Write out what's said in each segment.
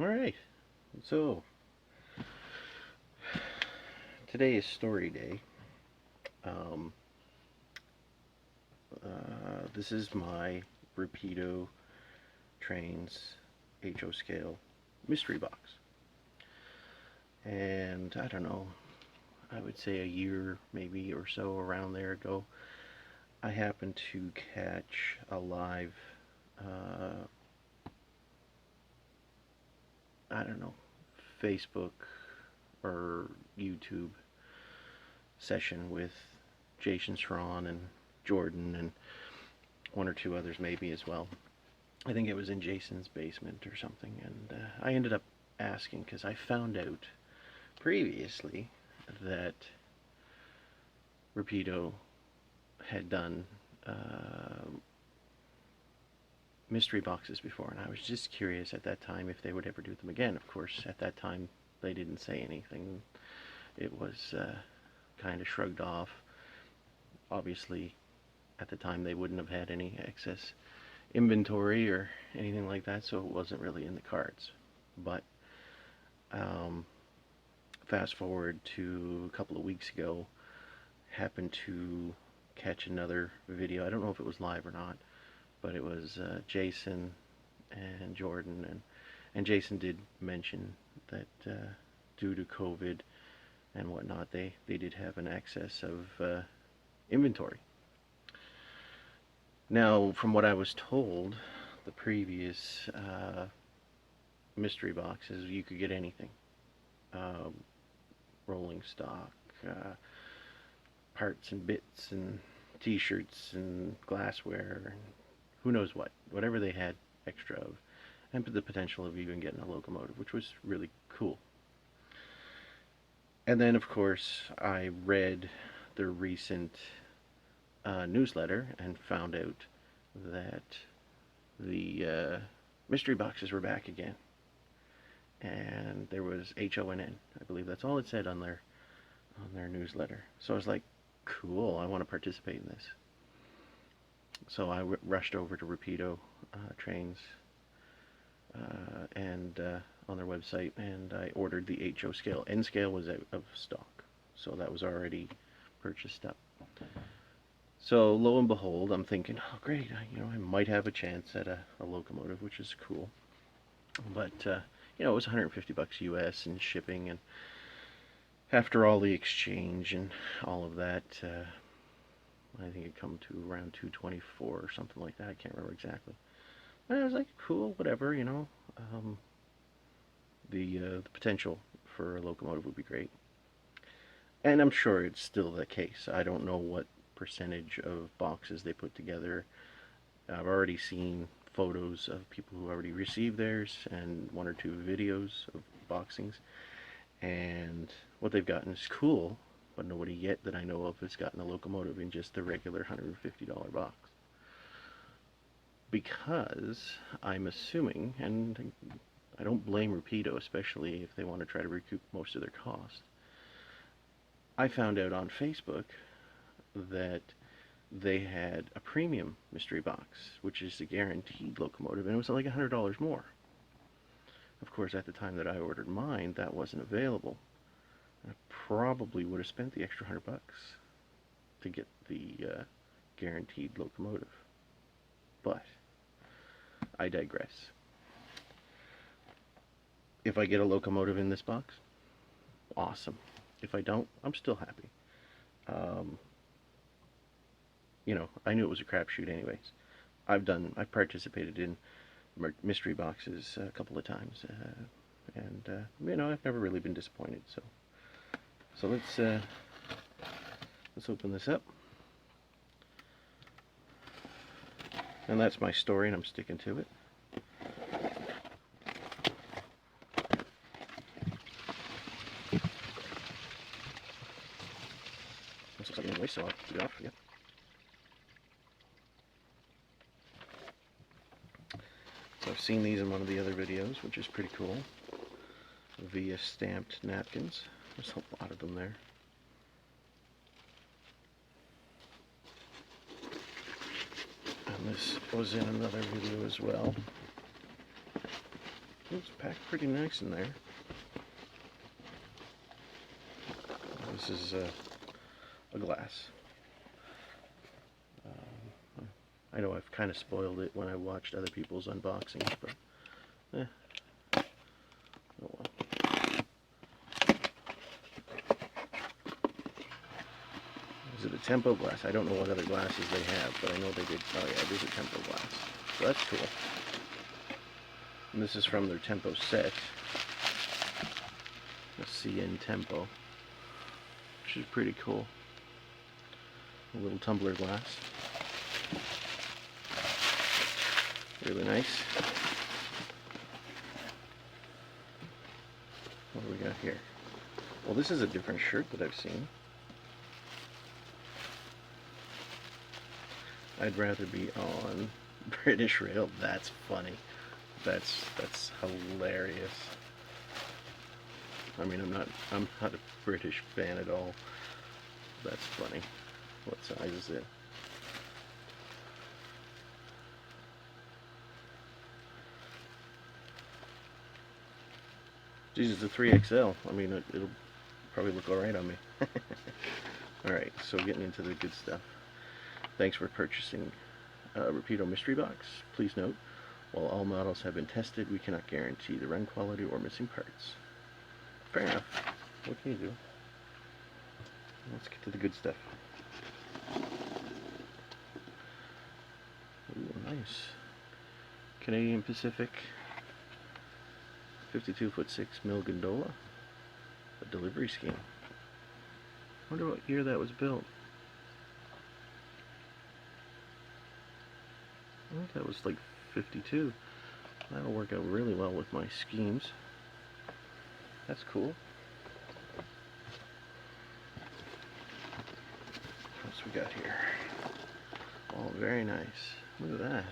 Alright, so today is story day. Um, this is my Rapido Trains HO scale mystery box. And I don't know, I would say a year maybe or so around there ago, I happened to catch a live, uh, I don't know, Facebook or YouTube session with Jason Schron and Jordan and one or two others maybe as well. I think it was in Jason's basement or something, and I ended up asking because I found out previously that Rapido had done mystery boxes before, and I was just curious at that time if they would ever do them again. Of course, at that time they didn't say anything. It was kind of shrugged off. Obviously, at the time they wouldn't have had any excess inventory or anything like that, so it wasn't really in the cards. But um, fast forward to a couple of weeks ago, happened to catch another video. I don't know if it was live or not, but it was Jason and Jordan, and Jason did mention that due to COVID and whatnot, they did have an excess of inventory. Now, from what I was told, the previous mystery boxes, you could get anything. Um, Rolling stock, parts and bits, and t-shirts, and glassware, and who knows what. Whatever they had extra of. And the potential of even getting a locomotive, which was really cool. And then, of course, I read the recent newsletter and found out that the mystery boxes were back again. And there was HONN. I believe that's all it said on their newsletter. So I was like, cool, I want to participate in this. So I rushed over to Rapido Trains and on their website, and I ordered the HO scale. N scale was out of stock, so that was already purchased up. So lo and behold, I'm thinking, oh great, I might have a chance at a locomotive, which is cool. But it was 150 bucks US and shipping, and after all the exchange and all of that, I think it come to around 224 or something like that. I can't remember exactly. But I was like, cool, whatever, the potential for a locomotive would be great. And I'm sure it's still the case. I don't know what percentage of boxes they put together. I've already seen photos of people who already received theirs and one or two videos of boxings. And what they've gotten is cool, but nobody yet that I know of has gotten a locomotive in just the regular $150 box. Because I'm assuming, and I don't blame Rapido, especially if they want to try to recoup most of their cost. I found out on Facebook that they had a premium mystery box, which is a guaranteed locomotive, and it was like $100 more. Of course, at the time that I ordered mine, that wasn't available. I probably would have spent the extra $100 to get the guaranteed locomotive. But I digress. If I get a locomotive in this box, awesome. If I don't, I'm still happy. Um, I knew it was a crapshoot anyways. I've participated in mystery boxes a couple of times, and I've never really been disappointed. So let's open this up, and that's my story, and I'm sticking to it. This looks like anyway, so I'll take it off. Yep. So I've seen these in one of the other videos, which is pretty cool. Via stamped napkins. There's a lot of them there. And this was in another video as well. It's packed pretty nice in there. This is a glass. I know I've kind of spoiled it when I watched other people's unboxings, but oh well. Is it a tempo glass? I don't know what other glasses they have, but I know they did. Oh yeah, it is a tempo glass. So that's cool. And this is from their tempo set. The CN tempo, which is pretty cool. A little tumbler glass. Really nice. What do we got here? Well, this is a different shirt that I've seen. I'd rather be on British Rail. That's funny. That's hilarious. I mean, I'm not a British fan at all. That's funny. What size is it? Jesus, it's a 3XL. I mean, it'll probably look alright on me. Alright, so getting into the good stuff. Thanks for purchasing Rapido Mystery Box. Please note, while all models have been tested, we cannot guarantee the run quality or missing parts. Fair enough. What can you do? Let's get to the good stuff. Ooh, nice. Canadian Pacific 52'6" mil gondola. A delivery scheme. Wonder what year that was built. I think that was like 52. That'll work out really well with my schemes. That's cool. What else we got here? Oh, very nice. Look at that.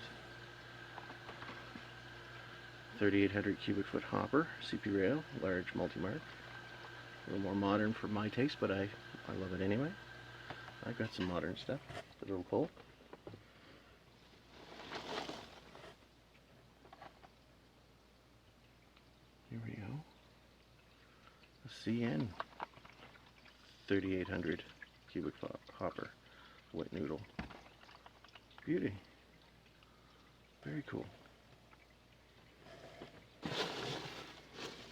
3,800 cubic foot hopper, CP rail, large multi-mark. A little more modern for my taste, but I love it anyway. I've got some modern stuff that it'll pull. Here we go. A CN 3,800 cubic foot hopper, wet noodle. Beauty. Very cool.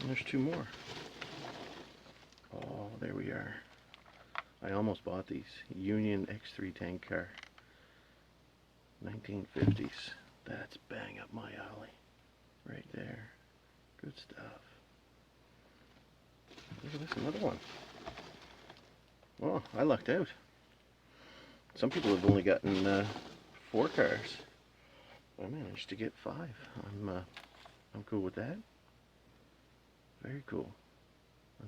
And there's two more. Oh, there we are. I almost bought these. Union X3 tank car. 1950s. That's bang up my alley. Right there. Good stuff. Look at this, another one. Oh, I lucked out. Some people have only gotten 4 cars. I managed to get 5. I'm cool with that. Very cool.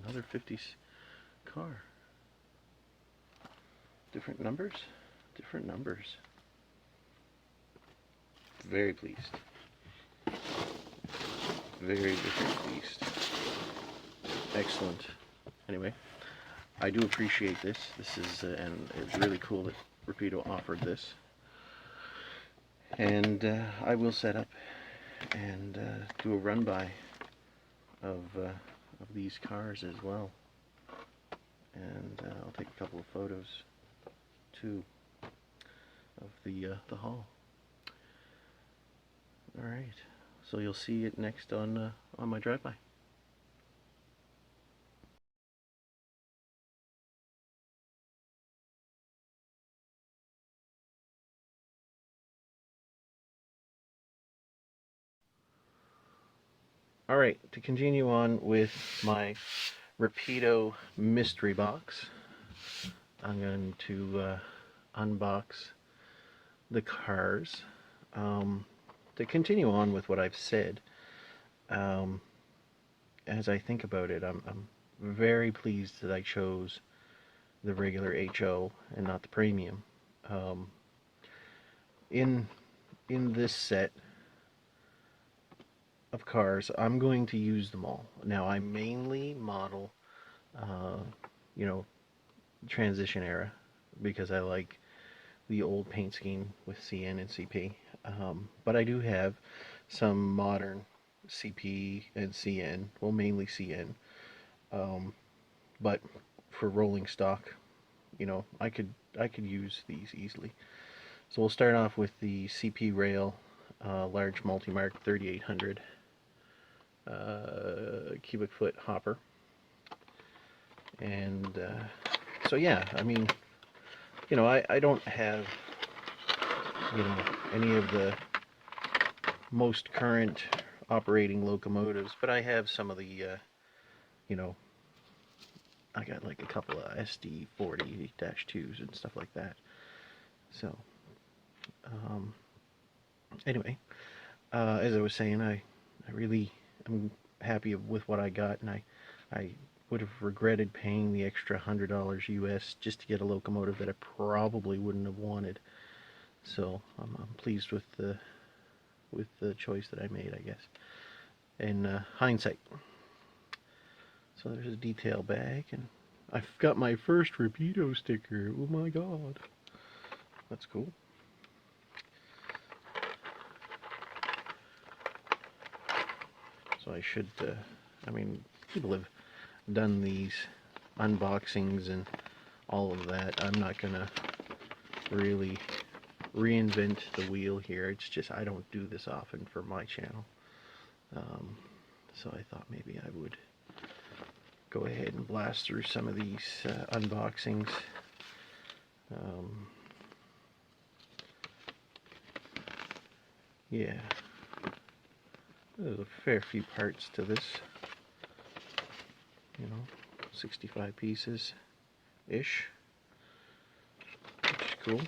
Another 50s car. Different numbers? Different numbers. Very pleased. Very pleased. Excellent. Anyway, I do appreciate this. This is, and it's really cool that Rapido offered this. And I will set up and do a run-by of these cars as well. And I'll take a couple of photos too of the haul. All right, so you'll see it next on my drive-by. All right, to continue on with my Rapido Mystery Box, I'm going to unbox the cars. To continue on with what I've said, as I think about it, I'm very pleased that I chose the regular HO and not the premium. In this set of cars, I'm going to use them all. Now, I mainly model, you know, transition era, because I like the old paint scheme with CN and CP. But I do have some modern CP and CN, well mainly CN, but for rolling stock, you know, I could use these easily. So we'll start off with the CP rail, large multi-mark 3800 cubic foot hopper, and so yeah, I mean, you know, I don't have, you know, any of the most current operating locomotives, but I have some of the, you know, I got like a couple of SD40-2s and stuff like that. So, anyway, as I was saying, I really am happy with what I got, and I would have regretted paying the extra $100 US just to get a locomotive that I probably wouldn't have wanted. So I'm pleased with the choice that I made, I guess, in hindsight. So there's a detail bag, and I've got my first Rapido sticker. Oh my god, that's cool. So I should, I mean, people have done these unboxings and all of that. I'm not gonna really reinvent the wheel here. It's just I don't do this often for my channel. So I thought maybe I would go ahead and blast through some of these unboxings. Yeah, there's a fair few parts to this, you know, 65 pieces ish, which is cool.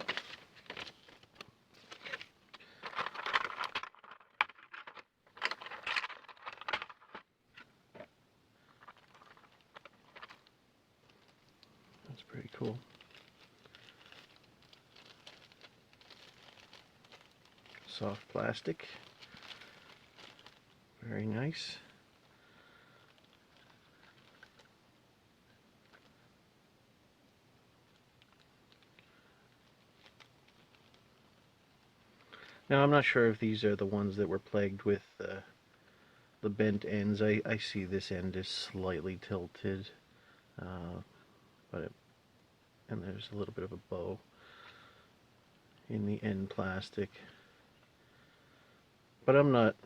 That's pretty cool. Soft plastic, very nice. Now I'm not sure if these are the ones that were plagued with the bent ends. I see this end is slightly tilted, and there's a little bit of a bow in the end plastic. But I'm not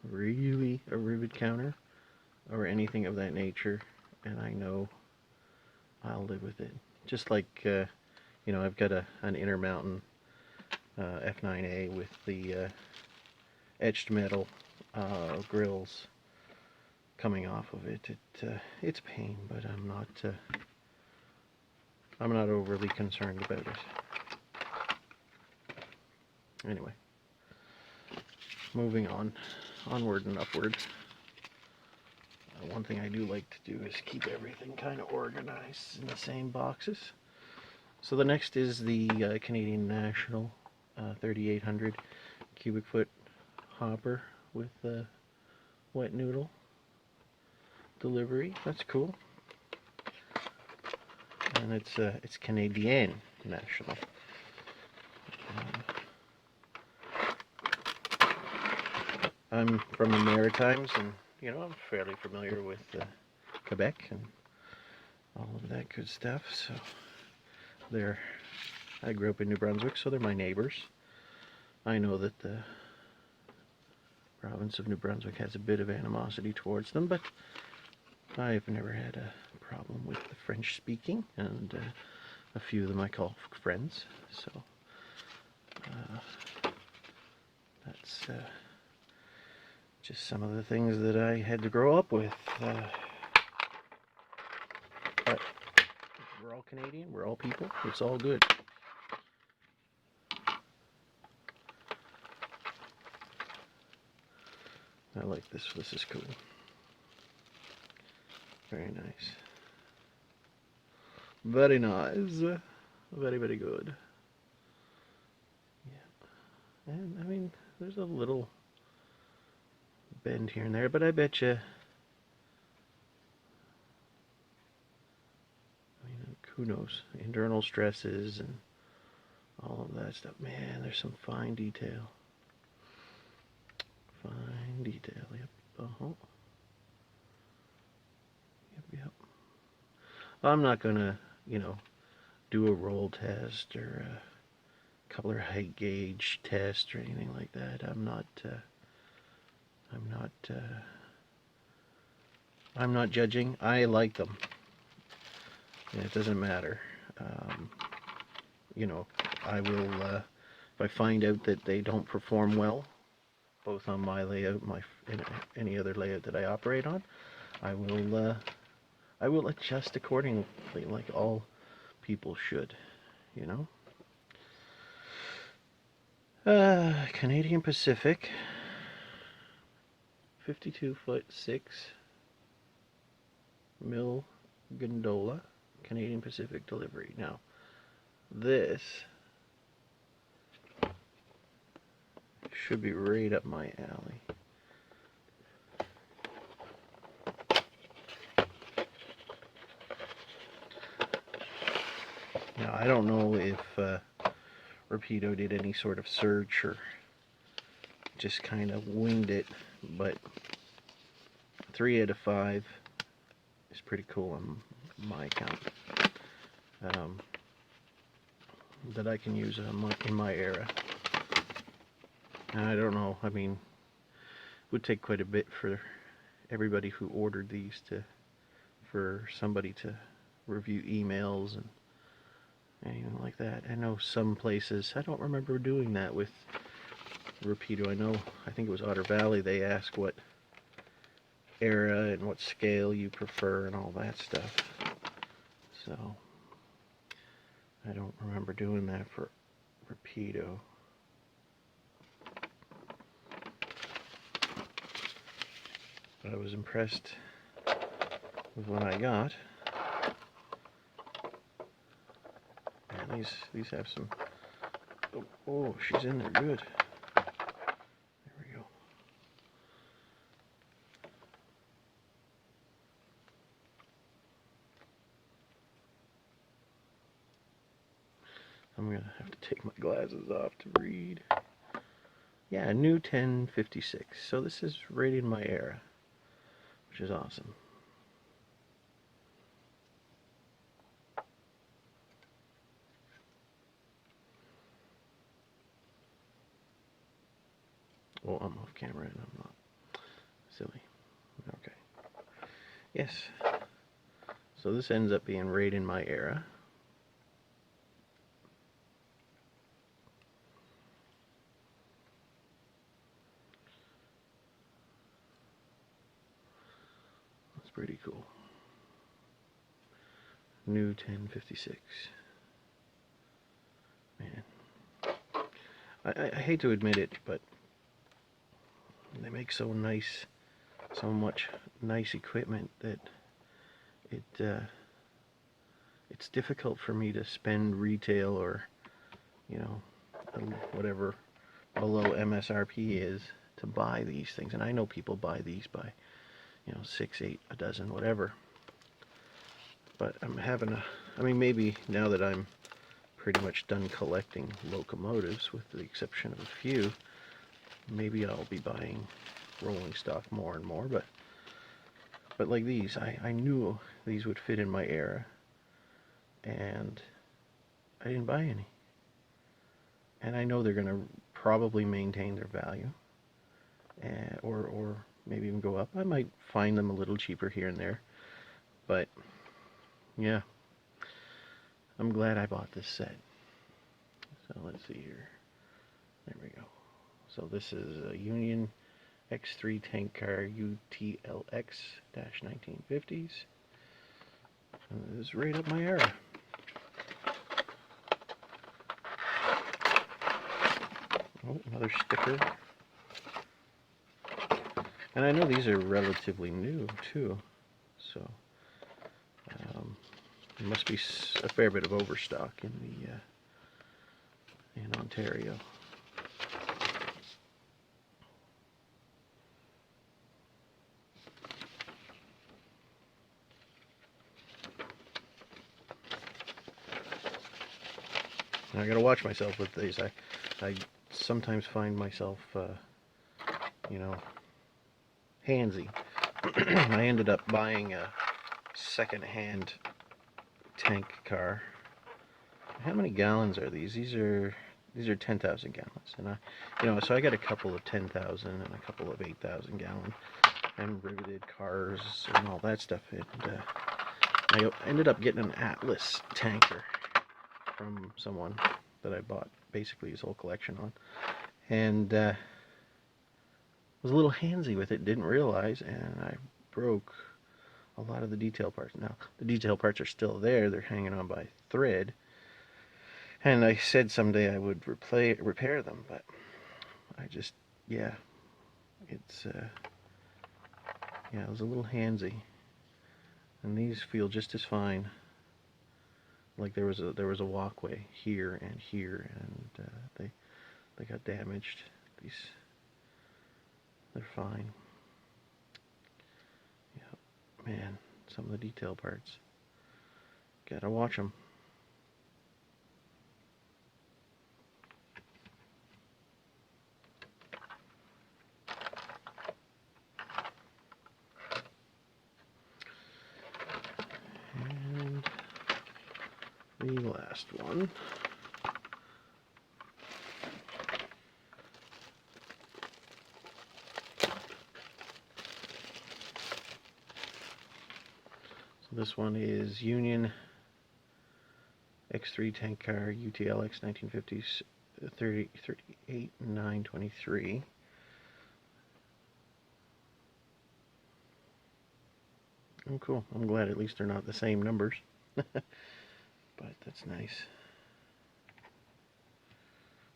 really a rivet counter or anything of that nature, and I know I'll live with it. Just like, you know, I've got an Intermountain F9A with the etched metal grills coming off of it. It's pain, but I'm not overly concerned about it. Anyway, moving on, onward and upward. One thing I do like to do is keep everything kind of organized in the same boxes. So the next is the Canadian National 3800 cubic foot hopper with wet noodle delivery. That's cool. And it's Canadian National. I'm from the Maritimes, and you know, I'm fairly familiar with Quebec and all of that good stuff. So I grew up in New Brunswick, so they're my neighbors. I know that the province of New Brunswick has a bit of animosity towards them, but I've never had a problem with the French speaking, and a few of them I call friends. So that's just some of the things that I had to grow up with. But we're all Canadian, we're all people, it's all good. I like this is cool. Very nice. Very nice. Very, very good. Yeah. And, I mean, there's a little bend here and there, but I bet you, I mean, who knows, internal stresses and all of that stuff. Man, there's some fine detail. Fine detail. Yep. Yep. I'm not gonna, do a roll test or a coupler height gauge test or anything like that. I'm not judging. I like them. And it doesn't matter. I will, if I find out that they don't perform well, both on my layout, and any other layout that I operate on, I will adjust accordingly, like all people should, Canadian Pacific, 52-foot 6 mil gondola, Canadian Pacific delivery. Now, this should be right up my alley. Now, I don't know if Rapido did any sort of search or just kind of winged it, but 3 out of 5 is pretty cool on my account. That I can use in my era. And I don't know, I mean, it would take quite a bit for everybody who ordered these for somebody to review emails and anything like that. I know some places, I don't remember doing that with Rapido. I think it was Otter Valley, they ask what era and what scale you prefer and all that stuff. So, I don't remember doing that for Rapido. But I was impressed with what I got. And these have some... Oh, she's in there good. There we go. I'm going to have to take my glasses off to read. Yeah, new 1056. So this is right in my era, which is awesome. Oh, I'm off camera and I'm not silly. Okay. Yes. So this ends up being right in my era. That's pretty cool. New 1056. Man. I hate to admit it, but they make so much nice equipment that it's difficult for me to spend retail or, whatever below MSRP is to buy these things. And I know people buy these by, 6, 8, a dozen, whatever. But I'm having maybe now that I'm pretty much done collecting locomotives, with the exception of a few, maybe I'll be buying rolling stock more and more. But like these, I knew these would fit in my era, and I didn't buy any. And I know they're going to probably maintain their value, or maybe even go up. I might find them a little cheaper here and there, but yeah, I'm glad I bought this set. So let's see here. There we go. So this is a Union X3 tank car UTLX-1950s. And this is right up my era. Oh, another sticker. And I know these are relatively new too, so there must be a fair bit of overstock in Ontario. I gotta watch myself with these. I sometimes find myself, handsy. I ended up buying a second-hand tank car. How many gallons are these? These are 10,000 gallons, and so I got a couple of 10,000 and a couple of 8,000 gallon and riveted cars and all that stuff. And I ended up getting an Atlas tanker from someone that I bought basically his whole collection on, and was a little handsy with it, didn't realize, and I broke a lot of the detail parts. Now, the detail parts are still there, they're hanging on by thread, and I said someday I would repair them, but I just, yeah, it's, yeah, it was a little handsy, and these feel just as fine. Like there was a walkway here and here, and they got damaged. They're fine. Yeah, man, some of the detail parts. Gotta watch them. And the last one. So this one is Union X3 tank car UTLX 1950s 38.923. Oh, cool. I'm glad at least they're not the same numbers. But that's nice.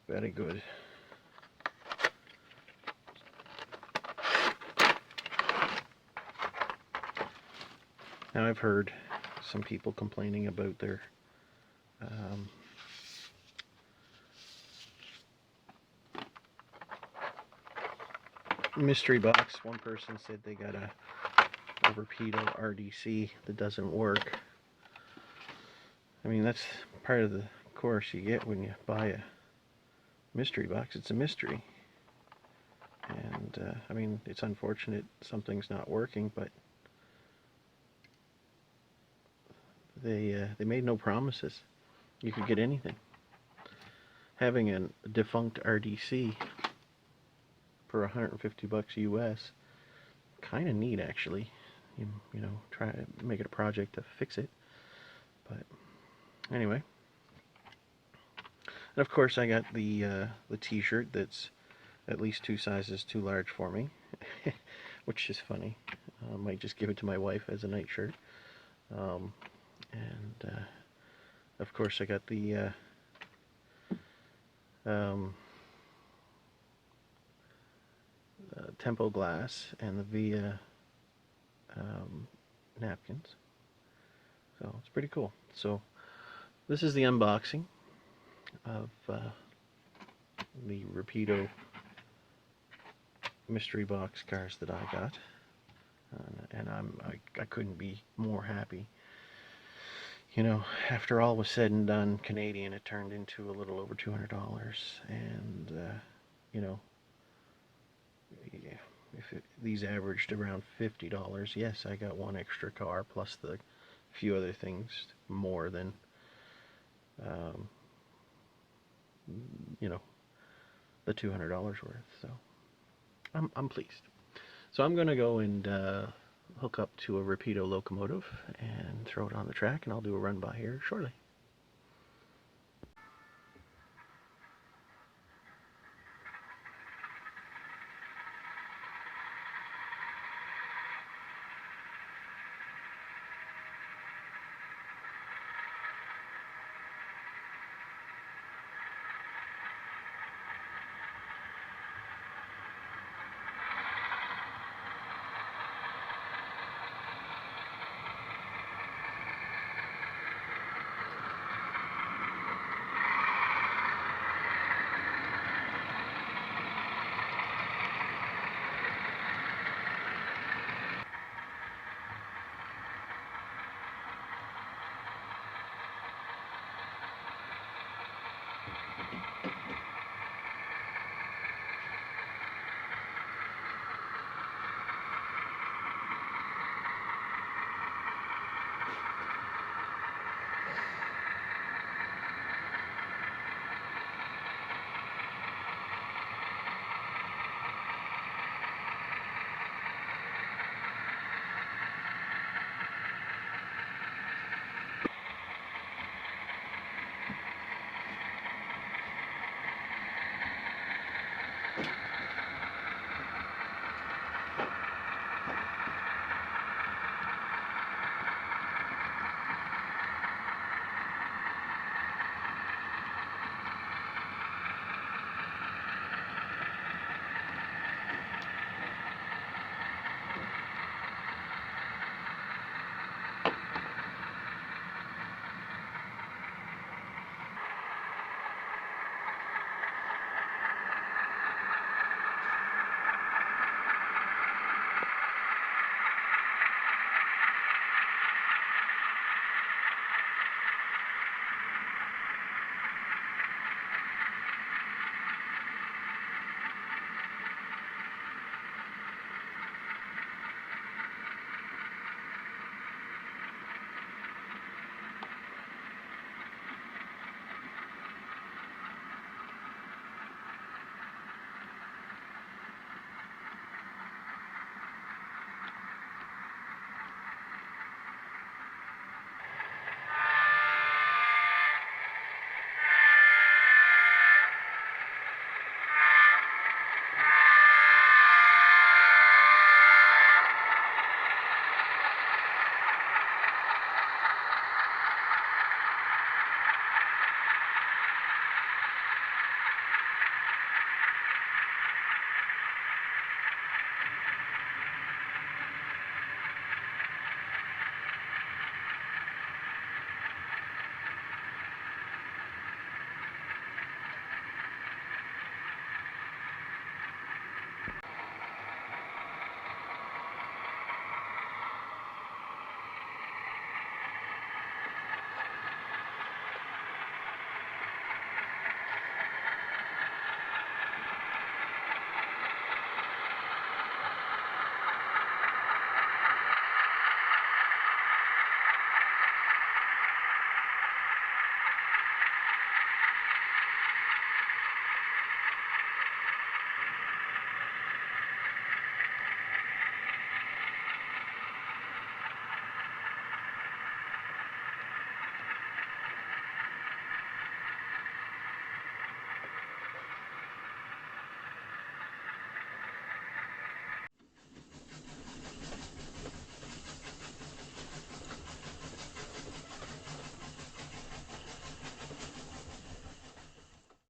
Very good. Now I've heard some people complaining about their mystery box. One person said they got a Rapido RDC that doesn't work. I mean, that's part of the course you get when you buy a mystery box. It's a mystery. And, I mean, it's unfortunate something's not working, but they made no promises. You could get anything. Having a defunct RDC for 150 bucks US, kind of neat actually. You know, try to make it a project to fix it. But anyway, and of course I got the T-shirt that's at least 2 sizes too large for me, which is funny. I might just give it to my wife as a night shirt. And of course I got the Tempo glass and the Via napkins. So it's pretty cool. So this is the unboxing of the Rapido Mystery Box cars that I got, and I couldn't be more happy. You know, after all was said and done, Canadian, it turned into a little over $200, and you know, yeah, if these averaged around $50, yes, I got one extra car plus the few other things more than you know, the $200 worth. So I'm pleased. So I'm going to go and hook up to a Rapido locomotive and throw it on the track, and I'll do a run by here shortly.